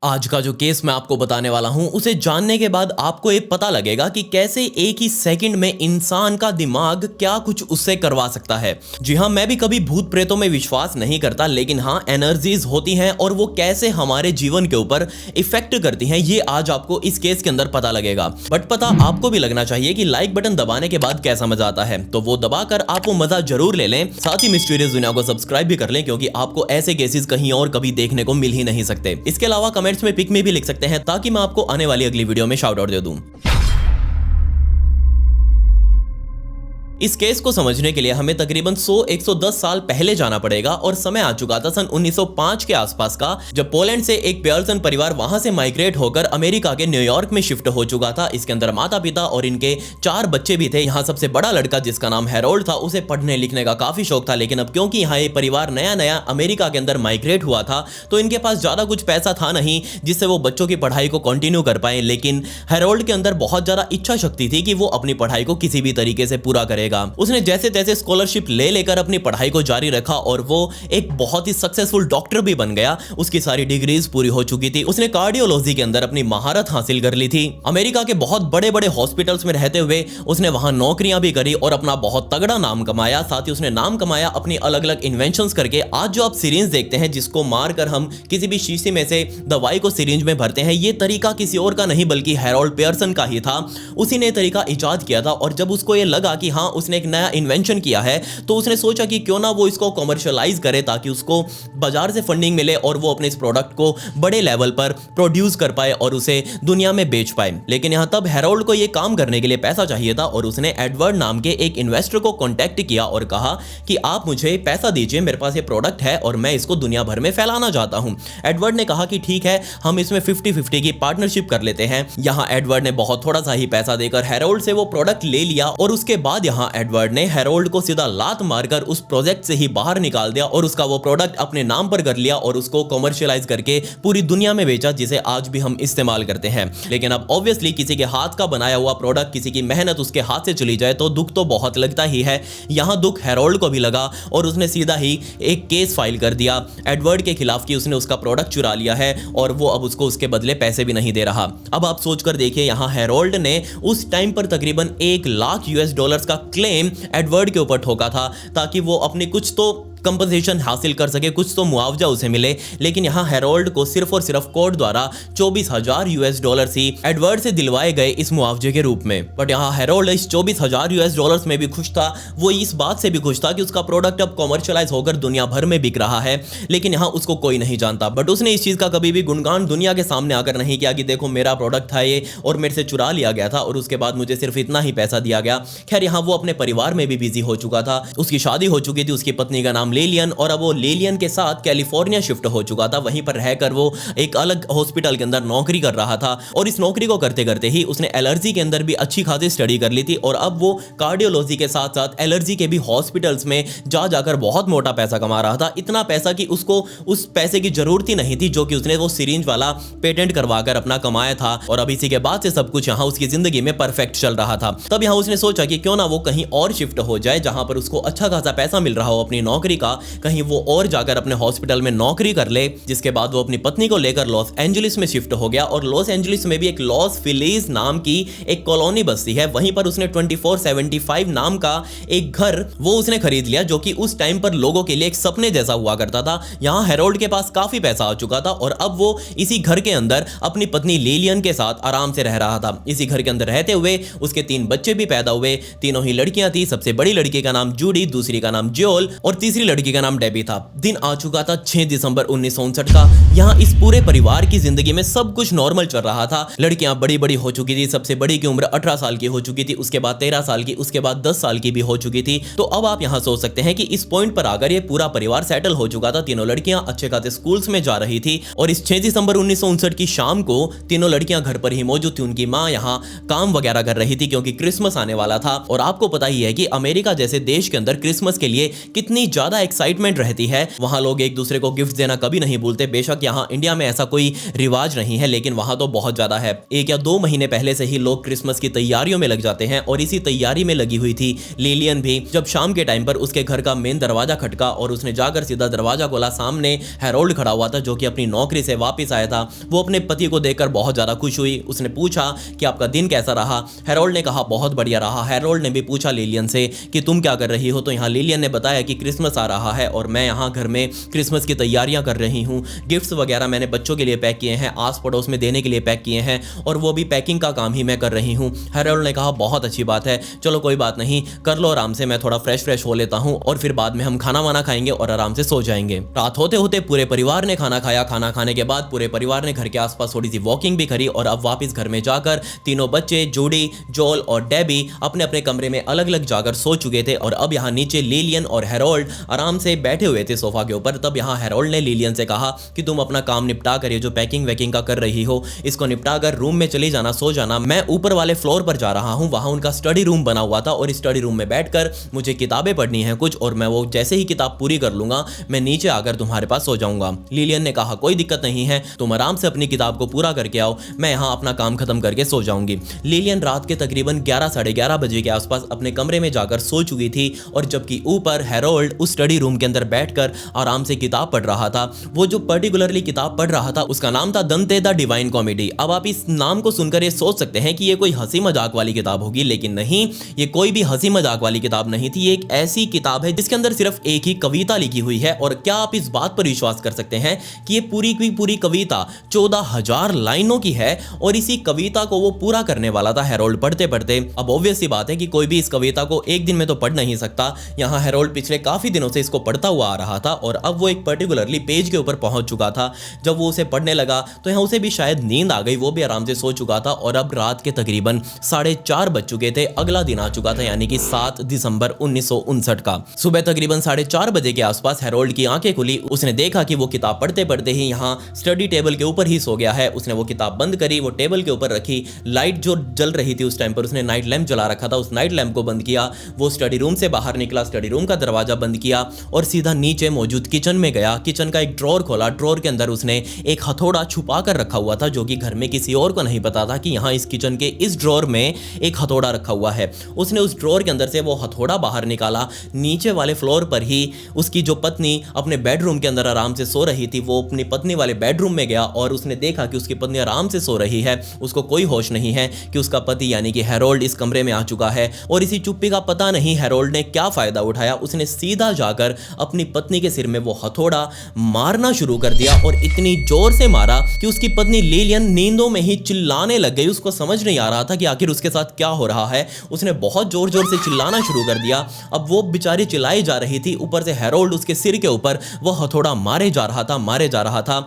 आज का जो केस मैं आपको बताने वाला हूं उसे जानने के बाद आपको ये पता लगेगा कि कैसे एक ही सेकंड में इंसान का दिमाग क्या कुछ उससे करवा सकता है। जी हां, मैं भी कभी भूत प्रेतों में विश्वास नहीं करता, लेकिन हां, एनर्जीज होती हैं और वो कैसे हमारे जीवन के ऊपर इफेक्ट करती हैं ये आज आपको इस केस के अंदर पता लगेगा। बट पता आपको भी लगना चाहिए कि लाइक बटन दबाने के बाद कैसा मजा आता है, तो वो दबाकर आप वो मजा जरूर ले लें। साथ ही मिस्टीरियस दुनिया को सब्सक्राइब भी कर लें, क्योंकि आपको ऐसे केसेस कहीं और कभी देखने को मिल ही नहीं सकते। इसके अलावा कमेंट्स में पिक में भी लिख सकते हैं, ताकि मैं आपको आने वाली अगली वीडियो में शाउट आउट दे दूं। इस केस को समझने के लिए हमें तकरीबन 100-110 साल पहले जाना पड़ेगा और समय आ चुका था सन 1905 के आसपास का, जब पोलैंड से एक पियर्सन परिवार वहां से माइग्रेट होकर अमेरिका के न्यूयॉर्क में शिफ्ट हो चुका था। इसके अंदर माता पिता और इनके 4 बच्चे भी थे। यहाँ सबसे बड़ा लड़का, जिसका नाम हैरोल्ड था, उसे पढ़ने लिखने का काफी शौक था, लेकिन अब क्योंकि यहाँ ये परिवार नया नया अमेरिका के अंदर माइग्रेट हुआ था, तो इनके पास ज्यादा कुछ पैसा था नहीं जिससे वो बच्चों की पढ़ाई को कंटिन्यू कर पाए। लेकिन हैरोल्ड के अंदर बहुत ज्यादा इच्छा शक्ति थी कि वो अपनी पढ़ाई को किसी भी तरीके से पूरा करेगा। उसने जैसे तैसे स्कॉलरशिप ले लेकर अपनी पढ़ाई को जारी रखा और वो एक बहुत ही सक्सेसफुल डॉक्टर भी बन गया। उसकी सारी डिग्रीज पूरी हो चुकी थी। उसने कार्डियोलॉजी के अंदर अपनी महारत हासिल कर ली थी। अमेरिका के बहुत बड़े बड़े हॉस्पिटल्स में रहते हुए उसने वहां नौकरियां भी करी और अपना बहुत तगड़ा नाम कमाया। साथ ही उसने नाम कमाया अपनी अलग अलग इन्वेंशंस करके। आज जो आप सिरिंज देखते हैं, जिसको मारकर हम किसी भी शीशी में से दवाई को सिरिंज में भरते हैं, ये तरीका किसी और का नहीं बल्कि हैरोल्ड पियर्सन का ही था। उसी ने तरीका इजाद किया था और जब उसको ये लगा कि हाँ, उसने एक नया इन्वेंशन किया है, तो उसने सोचा कि क्यों ना वो इसको कमर्शियलाइज करे, ताकि उसको बाजार से फंडिंग मिले और वो अपने इस प्रोडक्ट को बड़े लेवल पर प्रोड्यूस कर पाए और उसे दुनिया में बेच पाए। लेकिन यहां तब हैरोल्ड को ये काम करने के लिए पैसा चाहिए था और उसने एडवर्ड नाम के एक इन्वेस्टर को कॉन्टैक्ट किया और कहा कि आप मुझे पैसा दीजिए, मेरे पास ये प्रोडक्ट है और मैं इसको दुनिया भर में फैलाना चाहता हूं। एडवर्ड ने कहा कि ठीक है, हम इसमें 50-50 की पार्टनरशिप कर लेते हैं। यहां एडवर्ड ने बहुत थोड़ा सा ही पैसा देकर हैरोल्ड से वो प्रोडक्ट ले लिया और उसके बाद यहां एडवर्ड ने हैरोल्ड को सीधा लात मारकर उस प्रोजेक्ट से ही बाहर निकाल दिया और उसका वो प्रोडक्ट अपने नाम पर कर लिया और उसको कमर्शियलाइज करके पूरी दुनिया में बेचा, जिसे आज भी हम इस्तेमाल करते हैं। लेकिन अब ऑब्वियसली किसी के हाथ का बनाया हुआ प्रोडक्ट, किसी की मेहनत उसके हाथ से चली जाए तो दुख तो बहुत लगता ही है। यहां दुख हैरोल्ड को भी लगा और उसने सीधा ही एक केस फाइल कर दिया एडवर्ड के खिलाफ कि उसने उसका प्रोडक्ट चुरा लिया है और वो अब उसको उसके बदले पैसे भी नहीं दे रहा। अब आप सोचकर देखिए, यहां हैरोल्ड ने उस टाइम पर तकरीबन $1,00,000 का क्लेम एडवर्ड के ऊपर ठोका था, ताकि वो अपनी कुछ तो कंपनसेशन हासिल कर सके, कुछ तो मुआवजा उसे मिले। लेकिन यहां हैरोल्ड को सिर्फ और सिर्फ कोर्ट द्वारा $24,000 ही एडवर्ड से दिलवाए गए इस मुआवजे के रूप में। बट यहां हैरोल्ड इस $24,000 में भी खुश था। वो इस बात से भी खुश था कि उसका प्रोडक्ट अब कॉमर्शियलाइज होकर दुनिया भर में बिक रहा है, लेकिन यहां उसको कोई नहीं जानता। बट उसने इस चीज का कभी भी गुणगान दुनिया के सामने आकर नहीं किया कि देखो मेरा प्रोडक्ट था ये और मेरे से चुरा लिया गया था और उसके बाद मुझे सिर्फ इतना ही पैसा दिया गया। खैर, यहां वो अपने परिवार में भी बिजी हो चुका था। उसकी शादी हो चुकी थी, उसकी पत्नी का नाम लेलियन, और अब वो लेलियन के साथ कैलिफोर्निया शिफ्ट हो चुका था। वहीं पर रहकर वो एक अलग हॉस्पिटल के अंदर नौकरी कर रहा था और इस नौकरी को करते करते ही उसने एलर्जी के अंदर भी अच्छी खासी स्टडी कर ली थी और अब वो कार्डियोलॉजी के साथ साथ एलर्जी के भी हॉस्पिटल्स में जाकर बहुत मोटा पैसा कमा रहा था। इतना पैसा कि उसको उस पैसे की जरूरत ही नहीं थी जो कि उसने वो सिरिंज वाला पेटेंट करवाकर अपना कमाया था। और अब इसी के बाद से सब कुछ यहाँ उसकी जिंदगी में परफेक्ट चल रहा था। तब यहाँ उसने सोचा कि क्यों ना वो कहीं और शिफ्ट हो जाए जहां पर उसको अच्छा खासा पैसा मिल रहा हो अपनी नौकरी का, कहीं वो और जाकर अपने हॉस्पिटल में नौकरी कर ले। जिसके बाद वो अपनी पत्नी को लेकर लॉस एंजलिस में शिफ्ट हो गया और लॉस एंजलिस में भी एक लॉस फिलीज नाम की एक कॉलोनी बस्ती है, वहीं पर उसने 2475 नाम का एक घर वो उसने खरीद लिया, जो कि उस टाइम पर लोगों के लिए एक सपने जैसा हुआ करता था। यहाँ हैरोल्ड के पास काफी पैसा आ चुका था और अब वो इसी घर के अंदर अपनी पत्नी लेलियन के साथ आराम से रह रहा था। इसी घर के अंदर रहते हुए उसके 3 बच्चे भी पैदा हुए। तीनों ही लड़कियां थी। सबसे बड़ी लड़की का नाम जूडी, दूसरी का नाम जोल और तीसरी लड़की का नाम डेबी था। दिन आ चुका था 6 दिसंबर 1959 का। यहाँ इस पूरे परिवार की जिंदगी में सब कुछ नॉर्मल चल रहा था। लड़कियां बड़ी बड़ी हो चुकी थी। सबसे बड़ी की उम्र 18 साल की हो चुकी थी, उसके बाद 13 साल की, उसके बाद 10 साल की भी हो चुकी थी। तो अब आप यहाँ सोच सकते हैं कि इस पॉइंट पर आकर ये पूरा परिवार सेटल हो चुका था। तीनों लड़कियां अच्छे खासे स्कूल्स में जा रही थी और इस 6 दिसंबर 1959 की शाम को तीनों लड़कियां घर पर ही मौजूद थी। उनकी माँ यहाँ काम वगैरह कर रही थी क्योंकि क्रिसमस आने वाला था और आपको पता ही है कि अमेरिका जैसे देश के अंदर क्रिसमस के लिए कितनी ज्यादा एक्साइटमेंट रहती है। वहां लोग एक दूसरे को गिफ्ट देना कभी नहीं भूलते। बेशक यहाँ इंडिया में ऐसा कोई रिवाज नहीं है, लेकिन वहां तो बहुत ज्यादा है। 1 या 2 महीने पहले से ही लोग क्रिसमस की तैयारियों में लग जाते हैं और इसी तैयारी में लगी हुई थी लिलियन भी। जब शाम के टाइम पर उसके घर का मेन दरवाजा खटका और उसने जाकर सीधा दरवाजा खोला, सामने हैरोल्ड खड़ा हुआ था जो कि अपनी नौकरी से वापस आया था। वो अपने पति को देखकर बहुत ज्यादा खुश हुई। उसने पूछा कि आपका दिन कैसा रहा। हैरोल्ड ने कहा बहुत बढ़िया रहा। हैरोल्ड ने भी पूछा लिलियन से कि तुम क्या कर रही हो। तो यहाँ लिलियन ने बताया कि क्रिसमस आ रहा है और मैं यहाँ घर में क्रिसमस की तैयारियां कर रही हूँ। गिफ्ट्स वगैरह मैंने बच्चों के लिए पैक किए हैं, आस पड़ोस में देने के लिए पैक किए हैं और वो भी पैकिंग का काम ही मैं कर रही हूँ। हैरोल्ड ने कहा बहुत अच्छी बात है, चलो कोई बात नहीं, कर लो आराम से, मैं थोड़ा फ्रेश हो लेता हूँ और फिर बाद में हम खाना वाना खाएंगे और आराम से सो जाएंगे। रात होते होते पूरे परिवार ने खाना खाया। खाना खाने के बाद पूरे परिवार ने घर के आसपास थोड़ी सी वॉकिंग भी करी और अब वापस घर में जाकर तीनों बच्चे जूडी, जोल और डेबी अपने अपने कमरे में अलग अलग जाकर सो चुके थे और अब यहाँ नीचे लिलियन और हैरोल्ड आराम से बैठे हुए थे सोफा के ऊपर। तब यहाँ हैरोल्ड ने लिलियन से कहा कि तुम अपना काम निपटा कर, ये जो पैकिंग वैकिंग का कर रही हो इसको निपटा कर रूम में चली जाना, सो जाना। मैं ऊपर वाले फ्लोर पर जा रहा हूँ, वहां उनका स्टडी रूम बना हुआ था और इस स्टडी रूम में बैठकर मुझे किताबें पढ़नी है कुछ, और मैं वो जैसे ही किताब पूरी कर लूंगा मैं नीचे आकर तुम्हारे पास सो जाऊंगा। लिलियन ने कहा कोई दिक्कत नहीं है, तुम आराम से अपनी किताब को पूरा करके आओ, मैं यहाँ अपना काम खत्म करके सो जाऊंगी। लिलियन रात के तकरीबन 11 साढ़े 11 बजे के आसपास अपने कमरे में जाकर सो चुकी थी और जबकि ऊपर हैरोल्ड उस स्टडी रूम के अंदर बैठकर आराम से किताब पढ़ रहा था। वो जो पर्टिकुलरली किताब पढ़ रहा था उसका नाम था दंते द डिवाइन कॉमेडी। अब आप इस नाम को सुनकर ये सोच सकते हैं कि ये कोई हंसी मजाक वाली किताब होगी, लेकिन नहीं, ये कोई भी हंसी मजाक वाली किताब नहीं थी। ये एक ऐसी किताब है जिसके अंदर सिर्फ एक ही कविता लिखी हुई है और क्या आप इस बात पर विश्वास कर सकते हैं कि ये पूरी की पूरी कविता 14,000 लाइनों की है और इसी कविता को वो पूरा करने वाला था हैरोल्ड पढ़ते पढ़ते। अब ऑब्वियस सी बात है कि कोई भी इस कविता को एक दिन में तो पढ़ नहीं सकता। यहाँ हैरोल्ड पिछले काफी दिनों से इसको पढ़ता हुआ आ रहा था और अब वो एक पर्टिकुलरली पेज के ऊपर पहुंच चुका था। जब वो उसे पढ़ने लगा तो यहाँ उसे भी शायद नींद आ गई, वो भी आराम से सो चुका था और अब रात के तकरीबन 4:30 बज चुके थे। अगला दिन आ चुका था, यानी कि 7 दिसंबर 1959 का। सुबह तकरीबन 4:30 बजे के आसपास हैरोल्ड की आंखें खुली। उसने देखा कि वो किताब पढ़ते पढ़ते ही यहाँ स्टडी टेबल के ऊपर ही सो गया है। उसने वो किताब बंद करी, वो टेबल के ऊपर रखी। लाइट जो जल रही थी उस टाइम पर उसने नाइट लैंप जला रखा था, उस नाइट लैंप को बंद किया। वो स्टडी रूम से बाहर निकला, स्टडी रूम का दरवाजा बंद किया और सीधा नीचे मौजूद किचन में गया। किचन का एक ड्रॉर खोला, ड्रॉर के अंदर उसने एक हथौड़ा छुपा कर रखा हुआ था जो कि घर में किसी और को नहीं पता था कि यहाँ इस किचन के इस ड्रॉर में एक हथौड़ा रखा हुआ है। उसने उस ड्रॉर के अंदर से वो हथौड़ा बाहर निकाला। नीचे वाले फ्लोर पर ही उसकी जो पत्नी अपने बेडरूम के अंदर आराम से सो रही थी, वो अपनी पत्नी वाले बेडरूम में गया और उसने देखा कि उसकी पत्नी आराम से सो रही है। उसको कोई होश नहीं है कि उसका पति यानी कि हैरोल्ड इस कमरे में आ चुका है और इसी चुप्पी का पता नहीं हैरोल्ड ने क्या फायदा उठाया। उसने सीधा जाकर अपनी पत्नी के सिर में वो हथौड़ा मारना शुरू कर दिया और इतनी जोर से मारा कि उसकी पत्नी लिलियन नींदों में ही चिल्लाने लग गई। उसको समझ नहीं आ रहा था कि आखिर उसके साथ क्या हो रहा है। उसने बहुत जोर जोर से चिल्लाना शुरू कर दिया। अब वो बेचारी चिल्लाई जा रही थी, ऊपर से हैरोल्ड उसके सिर के ऊपर वो हथौड़ा मारे जा रहा था।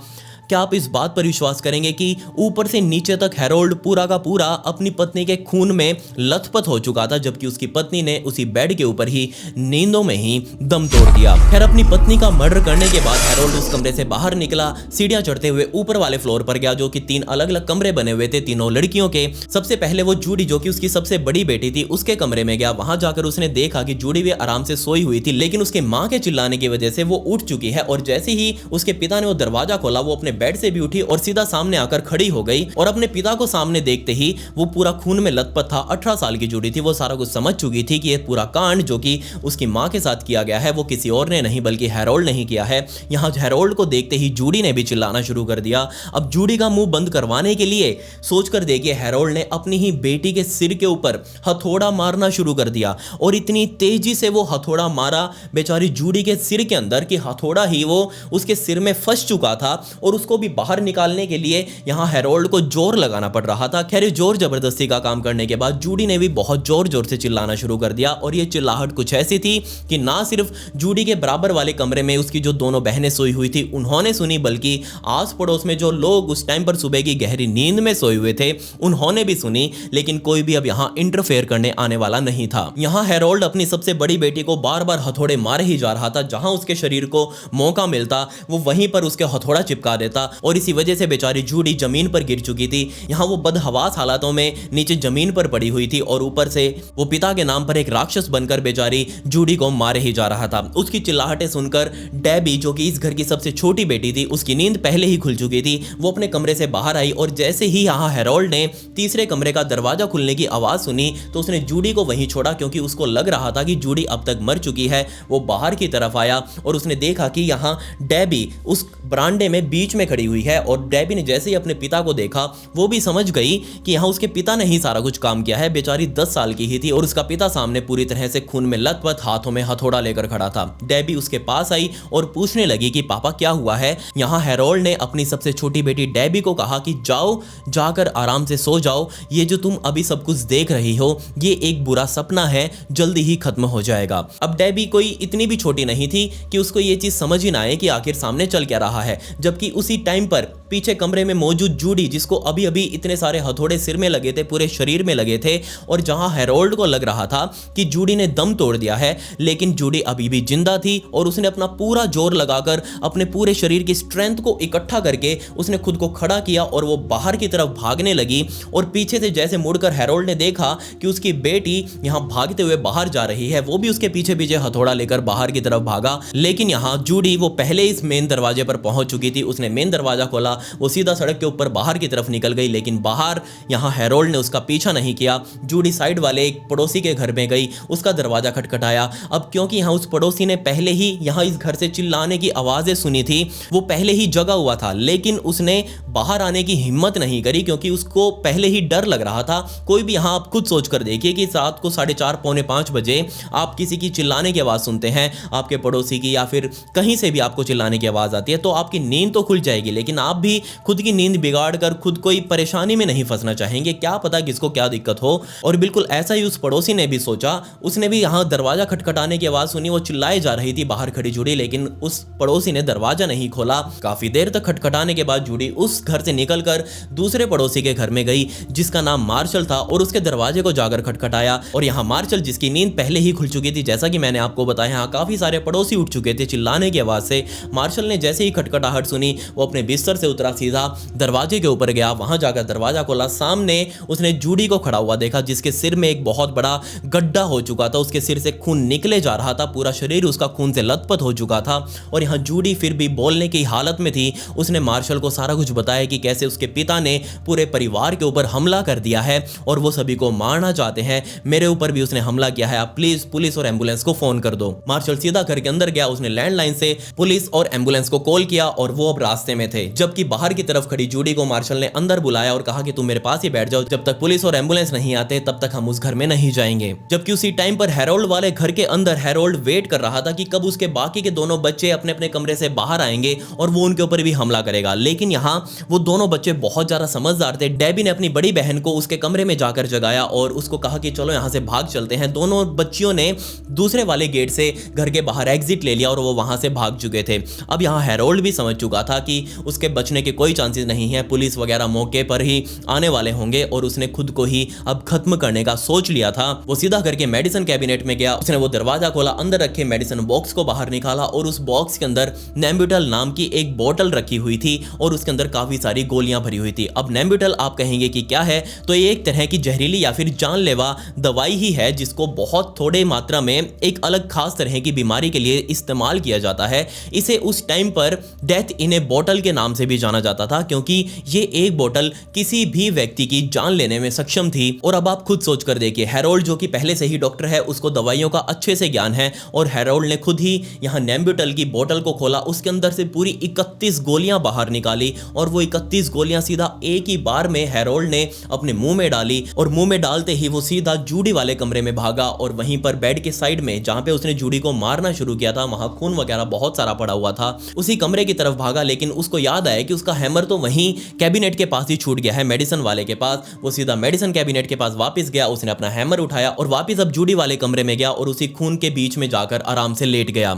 क्या आप इस बात पर विश्वास करेंगे कि ऊपर से नीचे तक हैरोल्ड पूरा का पूरा अपनी पत्नी के खून में लथपथ हो चुका था, जबकि उसकी पत्नी ने उसी बेड के ऊपर ही नींदों में ही दम तोड़ दिया। खैर, अपनी पत्नी का मर्डर करने के बाद हैरोल्ड उस कमरे से बाहर निकला, सीढ़ियां चढ़ते हुए ऊपर वाले फ्लोर पर गया जो कि 3 अलग अलग कमरे बने हुए थे तीनों लड़कियों के। सबसे पहले वो जूडी जो कि उसकी सबसे बड़ी बेटी थी उसके कमरे में गया। वहां जाकर उसने देखा कि जूडी भी आराम से सोई हुई थी, लेकिन उसके माँ के चिल्लाने की वजह से वो उठ चुकी है और जैसे ही उसके पिता ने वो दरवाजा खोला वो अपने बेड से भी उठी और सीधा सामने आकर खड़ी हो गई और अपने पिता को सामने देखते ही वो पूरा खून में लथपथ था। 18 साल की जूडी थी, वो सारा कुछ समझ चुकी थी कि ये पूरा कांड जो कि उसकी मां के साथ किया गया है वो किसी और ने नहीं बल्कि हैरोल्ड ने ही किया है। यहाँ हैरोल्ड को देखते ही जूडी ने भी चिल्लाना शुरू कर दिया। अब जूडी का मुंह बंद करवाने के लिए सोचकर देखिए हैरोल्ड ने अपनी ही बेटी के सिर के ऊपर हथौड़ा मारना शुरू कर दिया और इतनी तेजी से वो हथौड़ा मारा बेचारी जूडी के सिर के अंदर कि हथौड़ा ही वो उसके सिर में फंस चुका था और उसको भी बाहर निकालने के लिए यहाँ हैरोल्ड को जोर लगाना पड़ रहा था। खैर, जोर जबरदस्ती का काम करने के बाद जूडी ने भी बहुत जोर जोर से चिल्लाना शुरू कर दिया और ये चिल्लाहट कुछ ऐसी थी कि ना सिर्फ जूडी के बराबर वाले कमरे में उसकी जो दोनों बहनें सोई हुई थी उन्होंने सुनी, बल्कि आस पड़ोस में जो लोग उस टाइम पर सुबह की गहरी नींद में सोए हुए थे उन्होंने भी सुनी, लेकिन कोई भी अब यहाँ इंटरफेयर करने आने वाला नहीं था। यहाँ हैरोल्ड अपनी सबसे बड़ी बेटी को बार बार हथौड़े मारे ही जा रहा था। जहां उसके शरीर को मौका मिलता वो वहीं पर उसके हथौड़ा चिपका देता था और इसी वजह से बेचारी जूडी जमीन पर गिर चुकी थी। यहाँ वो बदहवास हालातों में नीचे जमीन पर पड़ी हुई थी और ऊपर से वो पिता के नाम पर एक राक्षस बनकर बेचारी जूडी को मारे ही जा रहा था। उसकी चिल्लाहटें सुनकर डेबी, जो कि इस घर की सबसे छोटी बेटी थी, उसकी नींद पहले ही खुल चुकी थी, वो अपने कमरे से बाहर आई और जैसे ही यहाँ हैरोल्ड ने तीसरे कमरे का दरवाजा खुलने की आवाज सुनी तो उसने जूडी को वहीं छोड़ा, क्योंकि उसको लग रहा था कि जूडी अब तक मर चुकी है। वो बाहर की तरफ आया और उसने देखा कि यहाँ डेबी उस बरामदे में बीच में खड़ी हुई है और डेबी ने जैसे ही अपने पिता को देखा वो भी समझ गई कि यहाँ उसके पिता ने ही सारा कुछ काम किया है। बेचारी 10 साल की ही थी और उसका पिता सामने पूरी तरह से खून में लथपथ हाथों में हथौड़ा लेकर खड़ा था। डेबी उसके पास आई और पूछने लगी कि पापा क्या हुआ है। यहाँ हैरोल्ड ने अपनी सबसे छोटी बेटी डेबी को कहा कि जाओ, जाकर आराम से सो जाओ, ये जो तुम अभी सब कुछ देख रही हो ये एक बुरा सपना है, जल्दी ही खत्म हो जाएगा। अब डेबी कोई इतनी भी छोटी नहीं थी कि उसको ये चीज समझ ही ना आए कि आखिर सामने चल क्या रहा है, जबकि उसी टाइम पर पीछे कमरे में मौजूद जूडी, जिसको अभी अभी इतने सारे हथौड़े सिर में लगे थे, पूरे शरीर में लगे थे, और जहां हैरोल्ड को लग रहा था कि जूडी ने दम तोड़ दिया है, लेकिन जूडी अभी भी जिंदा थी और उसने अपना पूरा जोर लगाकर अपने पूरे शरीर की स्ट्रेंथ को इकट्ठा करके उसने खुद को खड़ा किया और वो बाहर की तरफ भागने लगी। और पीछे से जैसे मुड़कर हैरोल्ड ने देखा कि उसकी बेटी यहां भागते हुए बाहर जा रही है, वो भी उसके पीछे पीछे हथौड़ा लेकर बाहर की तरफ भागा। लेकिन यहां जूडी वो पहले इस मेन दरवाजे पर पहुंच चुकी थी। उसने मेन दरवाजा खोला, वो सीधा सड़क के ऊपर बाहर की तरफ निकल गई, लेकिन बाहर यहां हैरोल्ड ने उसका पीछा नहीं किया। जूडी साइड वाले एक पड़ोसी के घर में गई, उसका दरवाजा खटखटाया। अब क्योंकि यहां उस पड़ोसी ने पहले ही यहां इस घर से चिल्लाने की आवाजें सुनी थी, वो पहले ही जगा हुआ था, लेकिन उसने बाहर आने की हिम्मत नहीं करी क्योंकि उसको पहले ही डर लग रहा था। कोई भी यहां आप खुद सोच कर देखिए कि रात को 4:30 पौने 5 बजे आप किसी की चिल्लाने की आवाज सुनते हैं, आपके पड़ोसी की या फिर कहीं से भी आपको चिल्लाने की आवाज आती है, तो आपकी नींद तो खुल जाएगी, लेकिन आप भी खुद की नींद बिगाड़ कर खुद कोई परेशानी में नहीं फंसना चाहेंगे। क्या पता किसको क्या दिक्कत हो। और बिल्कुल ऐसा ही उस पड़ोसी ने भी सोचा। उसने भी यहां दरवाजा खटखटाने की आवाज सुनी, वो चिल्लाए जा रही थी बाहर खड़ी जूडी, लेकिन उस पड़ोसी ने दरवाजा नहीं खोला। काफी देर तक खटखटाने के बाद जूडी उस घर से निकलकर दूसरे पड़ोसी के घर में गई, जिसका नाम मार्शल था, और उसके दरवाजे को जाकर खटखटाया। और यहाँ मार्शल, जिसकी नींद पहले ही खुल चुकी थी, जैसा कि मैंने आपको बताया, यहाँ काफी सारे पड़ोसी उठ चुके थे चिल्लाने की आवाज से। मार्शल ने जैसे ही खटखटाहट सुनी, वो अपने बिस्तर से उतरा, सीधा दरवाजे के ऊपर गया, वहां जाकर दरवाजा खोला। सामने उसने जूडी को खड़ा हुआ देखा, जिसके सिर में एक बहुत बड़ा गड्ढा हो चुका था, उसके सिर से खून निकले जा रहा था, पूरा शरीर उसका खून से लथपथ हो चुका था। और यहाँ जूडी फिर भी बोलने की हालत में थी। उसने मार्शल को सारा कुछ बताया कि कैसे उसके पिता ने पूरे परिवार के ऊपर हमला कर दिया है और वो सभी को मारना चाहते हैं, मेरे ऊपर भी उसने हमला किया है, आप प्लीज पुलिस और एम्बुलेंस को फोन कर दो। मार्शल सीधा घर के अंदर गया, उसने लैंडलाइन से पुलिस और एम्बुलेंस को कॉल किया और वो अब रास्ते में थे। जबकि बाहर की तरफ खड़ी जूडी को मार्शल ने अंदर बुलाया और कहा कि तुम मेरे पास ही बैठ जाओ, जब तक पुलिस और एम्बुलेंस नहीं आते तब तक हम उस घर में नहीं जाएंगे। जबकि उसी टाइम पर हैरोल्ड वाले घर के अंदर हैरोल्ड वेट कर रहा था कि कब उसके बाकी के दोनों बच्चे अपने अपने कमरे से बाहर आएंगे और वो उनके ऊपर भी हमला करेगा। लेकिन यहाँ वो दोनों बच्चे बहुत ज्यादा समझदार थे। डेबी ने अपनी बड़ी बहन को उसके कमरे में जाकर जगाया और उसको कहा कि चलो यहाँ से भाग चलते हैं। दोनों बच्चियों ने दूसरे वाले गेट से घर के बाहर एग्जिट ले लिया और वो वहां से भाग चुके थे। अब यहाँ हैरोल्ड भी समझ चुका था कि उसके बचने के कोई चांसेस नहीं है, पुलिस वगैरह मौके पर ही आने वाले होंगे और उसने खुद को ही अब खत्म करने का सोच लिया था। वो सीधा करके मेडिसिन कैबिनेट में गया, उसने वो दरवाजा खोला, अंदर रखे मेडिसिन बॉक्स को बाहर निकाला और उस बॉक्स के अंदर नेम्ब्यूटल नाम की एक बोतल रखी हुई थी और उसके अंदर काफी सारी गोलियां भरी हुई थी। अब नेम्ब्यूटल आप कहेंगे कि क्या है, तो ये एक तरह की जहरीली या फिर जानलेवा दवाई ही है जिसको बहुत थोड़े मात्रा में एक अलग खास तरह की बीमारी के लिए इस्तेमाल किया जाता है। इसे उस टाइम पर डेथ इन ए बोतल के नाम से भी जाना जाता था क्योंकि ये एक बोतल किसी भी व्यक्ति की जान लेने में सक्षम थी। और अब आप खुद सोच कर देखिए, हैरोल्ड जो कि पहले से ही डॉक्टर है, उसको दवाइयों का अच्छे से ज्ञान है और हैरोल्ड ने खुद ही यहाँ नेम्ब्यूटल की बोतल को खोला, उसके अंदर से पूरी 31 गोलियां बाहर निकाली और वो 31 गोलियां सीधा एक ही बार में हैरोल्ड ने अपने मुंह में डाली और मुंह में डालते ही वो सीधा जूडी वाले कमरे में भागा और वहीं पर बेड के साइड में जहां पे उसने जूडी को मारना शुरू किया था, वहां खून वगैरह बहुत सारा पड़ा हुआ था, उसी कमरे की तरफ भागा। लेकिन उसको याद आया कि उसका हैमर तो वहीं कैबिनेट के पास ही छूट गया है, मेडिसिन वाले के पास। वो सीधा मेडिसिन कैबिनेट के पास वापस गया, उसने अपना हैमर उठाया और वापस अब जूडी वाले कमरे में गया और उसी खून के बीच में जाकर आराम से लेट गया।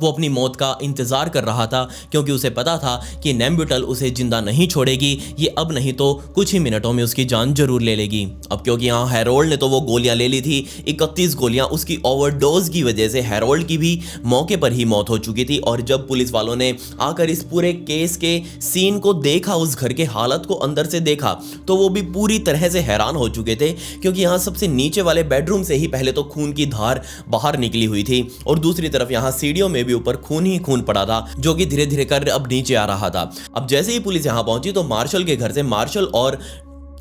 वो अपनी मौत का इंतजार कर रहा था क्योंकि उसे पता था कि नेम्ब्यूटल उसे जिंदा नहीं छोड़ेगी, ये अब नहीं तो कुछ ही मिनटों में उसकी जान जरूर ले लेगी। अब क्योंकि यहाँ हैरोल्ड ने तो वो गोलियां ले ली थी, 31 गोलियां, उसकी ओवरडोज की वजह से हैरोल्ड की भी मौके पर ही मौत हो चुकी थी। और जब पुलिस वालों ने आकर इस पूरे केस के सीन को देखा, उस घर के हालत को अंदर से देखा, तो वो भी पूरी तरह से हैरान हो चुके थे क्योंकि यहाँ सबसे नीचे वाले बेडरूम से ही पहले तो खून की धार बाहर निकली हुई थी और दूसरी तरफ यहाँ सीढ़ियों में भी ऊपर खून ही खून पड़ा था जो कि धीरे धीरे कर अब नीचे आ रहा था। अब जैसे ही पुलिस यहाँ पहुंची तो मार्शल के घर से मार्शल और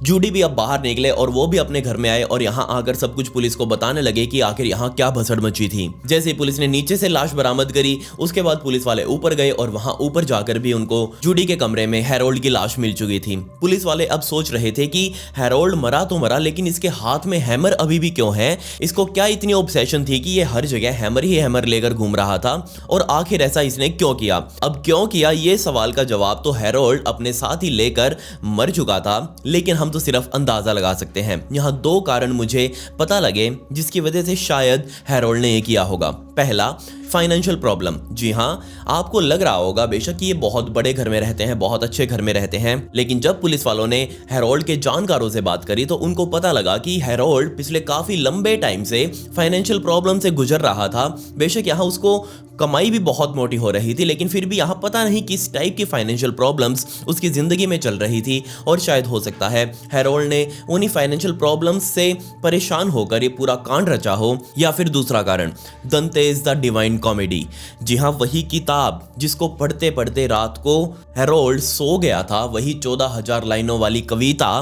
जूडी भी अब बाहर निकले और वो भी अपने घर में आए और यहाँ आकर सब कुछ पुलिस को बताने लगे कि आखिर यहाँ क्या भसड़ मची थी। जैसे ही पुलिस ने नीचे से लाश बरामद करी, उसके बाद पुलिस वाले ऊपर गए और वहां ऊपर जाकर भी उनको जूडी के कमरे में हैरोल्ड की लाश मिल चुकी थी। पुलिस वाले अब सोच रहे थे कि हैरोल्ड मरा तो मरा, लेकिन इसके हाथ में हैमर अभी भी क्यों है? इसको क्या इतनी ऑब्सेशन थी कि ये हर जगह हैमर ही हैमर लेकर घूम रहा था? और आखिर ऐसा इसने क्यों किया? अब क्यों किया, ये सवाल का जवाब तो हैरोल्ड अपने साथ ही लेकर मर चुका था, लेकिन हम तो सिर्फ अंदाजा लगा सकते हैं। यहां दो कारण मुझे पता लगे जिसकी वजह से शायद हैरोल्ड ने ये किया होगा। पहला, फाइनेंशियल प्रॉब्लम। जी हां, आपको लग रहा होगा बेशक ये बहुत बड़े घर में रहते हैं, बहुत अच्छे घर में रहते हैं, लेकिन जब पुलिस वालों ने हैरोल्ड के जानकारों से बात करी तो उनको पता लगा कि हैरोल्ड पिछले काफी लंबे टाइम से फाइनेंशियल प्रॉब्लम से गुजर रहा था। बेशक यहाँ उसको कमाई भी बहुत मोटी हो रही थी, लेकिन फिर भी यहाँ पता नहीं किस टाइप की फाइनेंशियल प्रॉब्लम्स उसकी जिंदगी में चल रही थी और शायद हो सकता है हैरोल्ड ने उन्हीं फाइनेंशियल प्रॉब्लम्स से परेशान होकर ये पूरा कांड रचा हो। या फिर दूसरा कारण, दंतेज द डिवाइन कॉमेडी। जी हाँ, वही किताब जिसको पढ़ते पढ़ते रात को हैरोल्ड सो गया था, वही 14,000 लाइनों वाली कविता,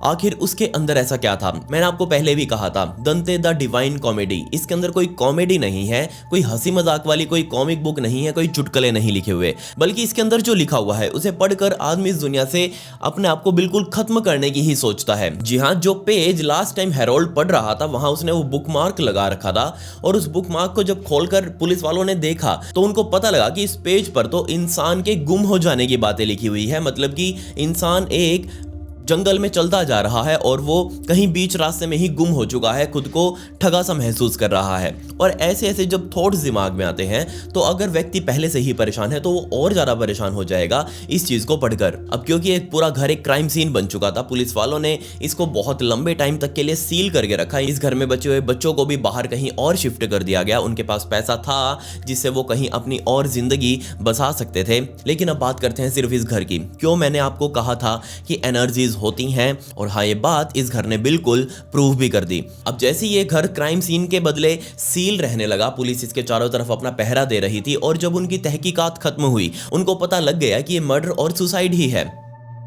आखिर उसके अंदर ऐसा क्या था? मैंने आपको पहले भी कहा था, दंते द डिवाइन कॉमेडी, इसके अंदर कोई कॉमेडी नहीं है, कोई हंसी मजाक वाली कोई कॉमिक बुक नहीं है, कोई चुटकुले नहीं लिखे हुए, बल्कि इसके अंदर जो लिखा हुआ है उसे पढ़कर आदमी इस दुनिया से अपने आप को बिल्कुल खत्म करने की ही सोचता है। जी हाँ, जो पेज लास्ट टाइम हैरोल्ड पढ़ रहा था वहां उसने वो बुकमार्क लगा रखा था और उस बुकमार्क को जब खोलकर पुलिस वालों ने देखा तो उनको पता लगा कि इस पेज पर तो इंसान के गुम हो जाने की बातें लिखी हुई है। मतलब कि इंसान एक जंगल में चलता जा रहा है और वो कहीं बीच रास्ते में ही गुम हो चुका है, खुद को ठगा सा महसूस कर रहा है। और ऐसे ऐसे जब थॉट्स दिमाग में आते हैं तो अगर व्यक्ति पहले से ही परेशान है तो वो और ज़्यादा परेशान हो जाएगा इस चीज़ को पढ़कर। अब क्योंकि एक पूरा घर एक क्राइम सीन बन चुका था, पुलिस वालों ने इसको बहुत लंबे टाइम तक के लिए सील करके रखा। इस घर में बचे हुए बच्चों को भी बाहर कहीं और शिफ्ट कर दिया गया। उनके पास पैसा था जिससे वो कहीं अपनी और जिंदगी बसा सकते थे। लेकिन अब बात करते हैं सिर्फ इस घर की। क्यों मैंने आपको कहा था कि एनर्जीज होती हैं, और हाँ, ये बात इस घर ने बिल्कुल प्रूव भी कर दी। अब जैसे ये घर क्राइम सीन के बदले सील रहने लगा, पुलिस इसके चारों तरफ अपना पहरा दे रही थी और जब उनकी तहकीकात खत्म हुई उनको पता लग गया कि ये मर्डर और सुसाइड ही है।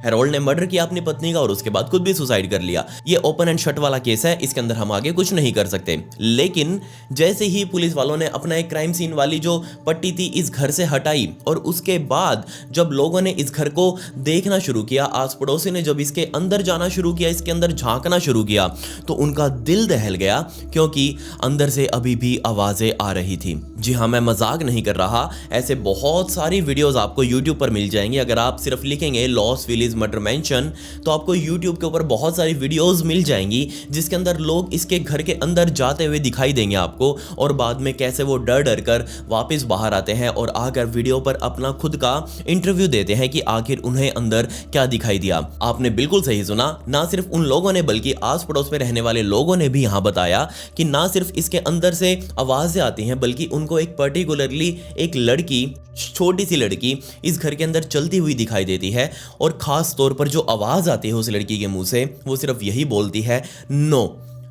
हैरोल्ड ने मर्डर किया अपनी पत्नी का और उसके बाद खुद भी सुसाइड कर लिया। ये ओपन एंड शट वाला केस है, इसके अंदर हम आगे कुछ नहीं कर सकते। लेकिन जैसे ही पुलिस वालों ने अपना एक क्राइम सीन वाली जो पट्टी थी इस घर से हटाई और उसके बाद जब लोगों ने इस घर को देखना शुरू किया, आस पड़ोसी ने जब इसके अंदर जाना शुरू किया, इसके अंदर झांकना शुरू किया, तो उनका दिल दहल गया क्योंकि अंदर से अभी भी आवाजें आ रही थी। जी हाँ, मैं मजाक नहीं कर रहा, ऐसे बहुत सारी वीडियोस आपको यूट्यूब पर मिल जाएंगी। अगर आप सिर्फ लिखेंगे लॉस विलीज मर्डर मेंशन तो आपको YouTube के ऊपर बहुत सारी वीडियोस मिल जाएंगी जिसके अंदर लोग इसके घर के अंदर जाते हुए दिखाई देंगे आपको, और बाद में कैसे वो डर डर कर वापस बाहर आते हैं और आकर वीडियो पर अपना खुद का इंटरव्यू देते हैं कि आखिर उन्हें अंदर क्या दिखाई दिया। आपने बिल्कुल सही सुना, ना सिर्फ उन लोगों ने बल्कि आस पड़ोस में रहने वाले लोगों ने भी यहाँ बताया कि ना सिर्फ इसके अंदर से आवाजें आती हैं बल्कि उनको एक पर्टिकुलरली एक लड़की, छोटी सी लड़की इस घर के अंदर चलती हुई दिखाई देती है और खास तौर पर जो आवाज आती है उस लड़की के मुंह से वो सिर्फ यही बोलती है, नो।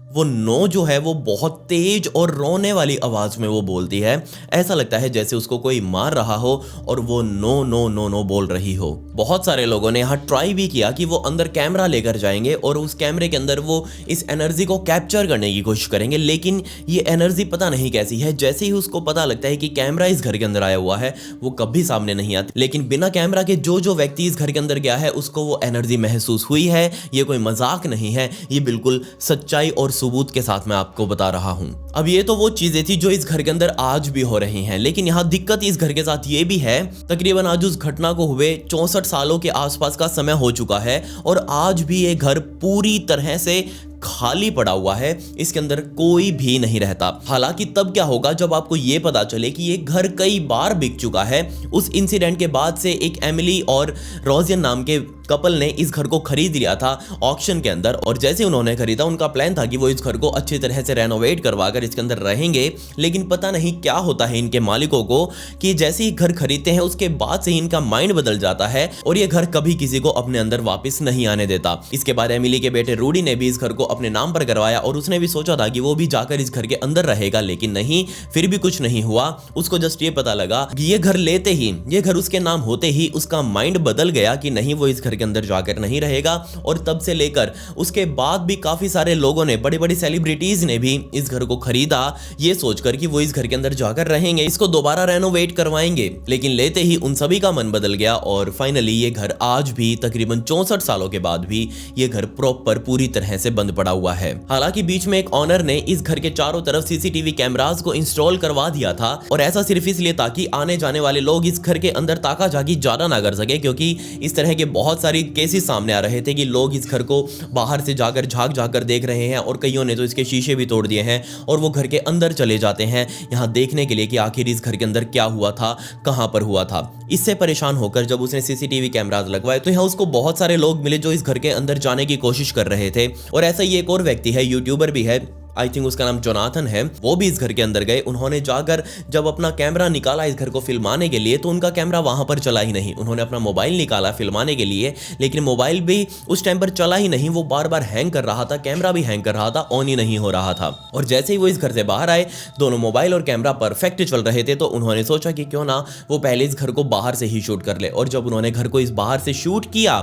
वो नो जो है वो बहुत तेज और रोने वाली आवाज में वो बोलती है। ऐसा लगता है जैसे उसको कोई मार रहा हो और वो नो नो नो नो बोल रही हो। बहुत सारे लोगों ने यहाँ ट्राई भी किया कि वो अंदर कैमरा लेकर जाएंगे और उस कैमरे के अंदर वो इस एनर्जी को कैप्चर करने की कोशिश करेंगे, लेकिन ये एनर्जी पता नहीं कैसी है, जैसे ही उसको पता लगता है कि कैमरा इस घर के अंदर आया हुआ है वो कभी सामने नहीं आती। लेकिन बिना कैमरा के जो व्यक्ति इस घर के अंदर गया है उसको वो एनर्जी महसूस हुई है। ये कोई मजाक नहीं है, ये बिल्कुल सच्चाई और सबूत के साथ मैं आपको बता रहा हूं। अब ये तो वो चीजें थी जो इस घर के अंदर आज भी हो रही हैं, लेकिन यहाँ दिक्कत इस घर के साथ ये भी है, तकरीबन आज उस घटना को हुए 64 सालों के आसपास का समय हो चुका है और आज भी ये घर पूरी तरह से खाली पड़ा हुआ है, इसके अंदर कोई भी नहीं रहता। हालांकि तब क्या होगा जब आपको ये पता चले कि ये घर कई बार बिक चुका है। उस इंसिडेंट के बाद से एक एमिली और रोजियन नाम के कपल ने इस घर को खरीद लिया था ऑक्शन के अंदर, और जैसे उन्होंने खरीदा उनका प्लान था कि वो इस घर को अच्छी तरह से रेनोवेट करवाकर इसके अंदर रहेंगे। लेकिन पता नहीं क्या होता है इनके मालिकों को कि जैसे ही घर खरीदते हैं उसके बाद से ही इनका माइंड बदल जाता है और ये घर कभी किसी को अपने अंदर वापस नहीं आने देता। इसके बाद एमिली के बेटे रूडी ने भी इस घर को अपने नाम पर करवाया और उसने भी सोचा था कि वो भी जाकर इस घर के अंदर रहेगा, लेकिन नहीं, फिर भी कुछ नहीं हुआ। उसको जस्ट ये पता लगा कि ये घर लेते ही, ये घर उसके नाम होते ही उसका माइंड बदल गया कि नहीं, वो इस घर के अंदर जाकर नहीं रहेगा। और तब से लेकर उसके बाद भी काफी सारे लोगों ने, बड़ी बड़ी सेलिब्रिटीज ने भी इस घर को खरीदा ये सोचकर कि वो इस घर के अंदर जाकर रहेंगे, इसको दोबारा रेनोवेट करवाएंगे। लेकिन लेते ही उन सभी का मन बदल गया और फाइनली ये घर आज भी तकरीबन 64 सालों के बाद भी ये घर प्रॉपर पूरी तरह से बंद पड़ा हुआ है। हालांकि बीच में एक ऑनर ने इस घर के चारों तरफ सीसीटीवी कैमरास को इंस्टॉल करवा दिया था, और ऐसा सिर्फ इसलिए ताकि आने जाने वाले लोग इस घर के अंदर ताका झाकी ज्यादा ना कर सके, क्योंकि इस तरह के बहुत सारी केसेस सामने आ रहे थे कि लोग इस घर को बाहर से जाकर झांक कर देख रहे हैं और कईयों ने तो इसके शीशे भी तोड़ दिए हैं और वो घर के अंदर चले जाते हैं यहाँ देखने के लिए कि आखिर इस घर के अंदर क्या हुआ था, कहां पर हुआ था। इससे परेशान होकर जब उसने सीसीटीवी कैमरास लगवाए तो यहाँ उसको बहुत सारे लोग मिले जो इस घर के अंदर जाने की कोशिश कर रहे थे। और ऐसा ही एक और व्यक्ति है, यूट्यूबर भी है, आई थिंक उसका नाम जोनाथन है, वो भी इस घर के अंदर गए। उन्होंने जाकर जब अपना कैमरा निकाला इस घर को फिल्माने के लिए तो उनका कैमरा वहां पर चला ही नहीं। उन्होंने अपना मोबाइल निकाला फिल्माने के लिए, लेकिन मोबाइल भी उस टाइम पर चला ही नहीं, वो बार बार हैंग कर रहा था, कैमरा भी हैंग कर रहा था, ऑन ही नहीं हो रहा था। और जैसे ही वो इस घर से बाहर आए, दोनों मोबाइल और कैमरा परफेक्ट चल रहे थे, तो उन्होंने सोचा कि क्यों ना वो पहले इस घर को बाहर से ही शूट कर ले। और जब उन्होंने घर को इस बाहर से शूट किया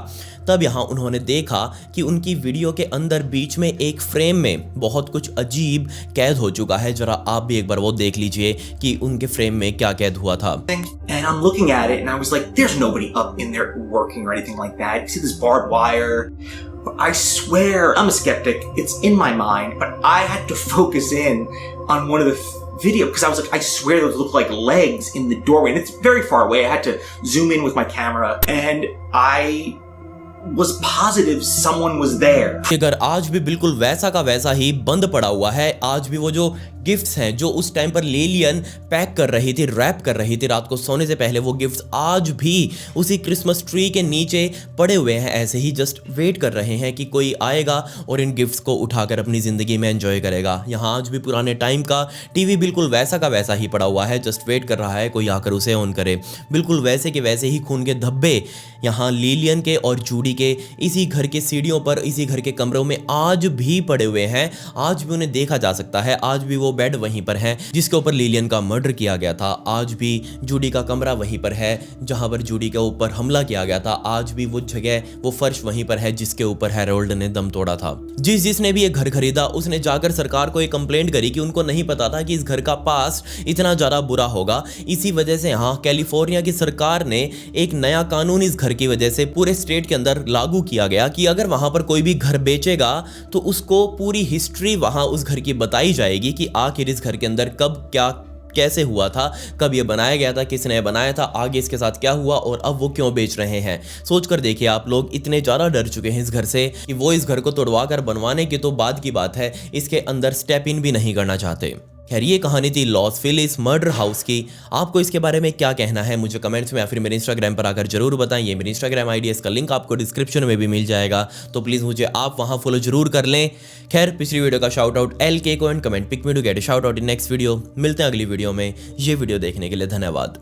तब यहाँ उन्होंने देखा कि उनकी वीडियो के अंदर बीच में एक फ्रेम में बहुत कुछ अजीब कैद हो चुका है। जरा आप भी एक बार वो देख लीजिए कि उनके फ्रेम में क्या कैद हुआ था। And I'm looking at it and I was like, there's nobody up in there working or anything like that. You see this barbed wire? But I swear, I'm a skeptic. It's in my mind, but I had to focus in on one of the video because I was like, I swear those look like legs in the doorway, and it's very far away. I had to zoom in with my camera, and I was positive someone was there. ये घर आज भी बिल्कुल वैसा का वैसा ही बंद पड़ा हुआ है। आज भी वो जो गिफ्ट्स हैं जो उस टाइम पर लिलियन पैक कर रही थी, रैप कर रही थी रात को सोने से पहले, वो गिफ्ट्स आज भी उसी क्रिसमस ट्री के नीचे पड़े हुए हैं, ऐसे ही जस्ट वेट कर रहे हैं कि कोई आएगा और इन गिफ्ट्स को उठाकर अपनी ज़िंदगी में एंजॉय करेगा। यहाँ आज भी पुराने टाइम का टीवी बिल्कुल वैसा का वैसा ही पड़ा हुआ है, जस्ट वेट कर रहा है कोई आकर उसे ऑन करे। बिल्कुल वैसे के वैसे ही खून के धब्बे यहाँ लिलियन के और जूडी के इसी घर के सीढ़ियों पर, इसी घर के कमरों में आज भी पड़े हुए हैं। आज भी उन्हें देखा जा सकता है, आज भी वो बेड वहीं पर है जिसके ऊपर लिलियन का मर्डर किया गया था। आज भी जूडी का कमरा वहीं पर है जहां पर जूडी के ऊपर हमला किया गया था। आज भी वो जगह, वो फर्श वहीं पर है जिसके ऊपर हैरोल्ड ने दम तोड़ा था। जिसने भी ये घर खरीदा उसने जाकर सरकार को एक कंप्लेंट करी कि उनको नहीं पता था कि इस घर का पास्ट इतना ज्यादा बुरा होगा। इसी वजह से यहाँ कैलिफोर्निया की सरकार ने एक नया कानून इस घर की वजह से पूरे स्टेट के अंदर लागू किया गया कि अगर वहां पर कोई भी घर बेचेगा तो उसको पूरी हिस्ट्री वहां उस घर की बताई जाएगी कि आखिर इस घर के अंदर कब क्या कैसे हुआ था, कब ये बनाया गया था, किसने बनाया था, आगे इसके साथ क्या हुआ और अब वो क्यों बेच रहे हैं। सोचकर देखिए आप लोग इतने ज़्यादा डर चुके हैं इस घर से कि वो इस घर को तोड़वा कर बनवाने की तो बाद की बात है, इसके अंदर स्टेप इन भी नहीं करना चाहते। खैर ये कहानी थी लॉस फिलिस मर्डर हाउस की। आपको इसके बारे में क्या कहना है मुझे कमेंट्स में या फिर मेरे इंस्टाग्राम पर आकर जरूर बताएं। ये मेरी इंस्टाग्राम आईडी है, इसका लिंक आपको डिस्क्रिप्शन में भी मिल जाएगा, तो प्लीज़ मुझे आप वहां फॉलो जरूर कर लें। खैर पिछली वीडियो का शाउट आउट LK को and comment pick me to get a shout out in next video. मिलते हैं अगली वीडियो में। ये वीडियो देखने के लिए धन्यवाद।